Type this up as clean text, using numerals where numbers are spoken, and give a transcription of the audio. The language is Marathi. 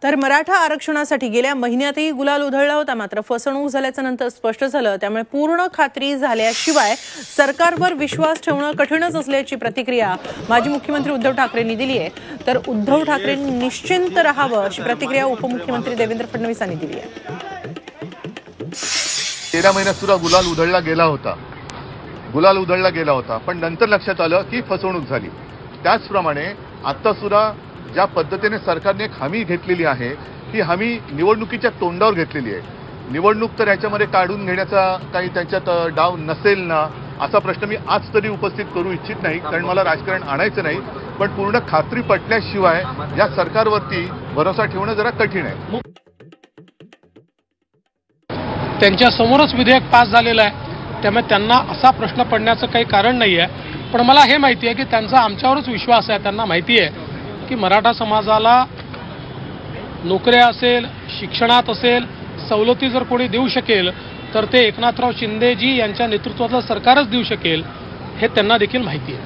तर मराठा आरक्षणासाठी गेल्या महिन्यातही गुलाल उधळला होता, मात्र फसवणूक झाल्याचं नंतर स्पष्ट झालं। त्यामुळे पूर्ण खात्री झाल्याशिवाय सरकारवर विश्वास ठेवणं कठीणच असल्याची प्रतिक्रिया माजी मुख्यमंत्री उद्धव ठाकरेंनी दिली आहे। तर उद्धव ठाकरेंनी निश्चिंत राहावं अशी प्रतिक्रिया उपमुख्यमंत्री देवेंद्र फडणवीस यांनी दिली आहे। 13 महिन्यात सुद्धा गुलाल उधळला गेला होता, पण नंतर लक्षात आलं की फसवणूक झाली। त्याचप्रमाणे आता सुद्धा ज्या पद्धतीने सरकारने एक हमी घेतलेली आहे, ही हमी निवडणुकीच्या तोंडावर घेतलेली आहे। निवडणूक तर याच्यामध्ये काढून घेण्याचा काही त्यांच्यात डाव नसेल ना, असा प्रश्न मी आज तरी उपस्थित करू इच्छित नाही, कारण मला राजकारण आणायचं नाही। पण पूर्ण खात्री पटल्याशिवाय या सरकारवरती भरोसा ठेवणं जरा कठीण आहे। त्यांच्या समोरच विधेयक पास झालेलं आहे, त्यामुळे त्यांना असा प्रश्न पडण्याचं काही कारण नाही आहे। पण मला हे माहिती आहे की त्यांचा आमच्यावरच विश्वास आहे। त्यांना माहिती आहे की मराठा समाजाला नोकऱ्या असेल, शिक्षणात असेल, सवलती जर कोणी देऊ शकेल तर ते एकनाथराव शिंदेजी यांच्या नेतृत्वातलं सरकारच देऊ शकेल, हे त्यांना देखील माहिती आहे।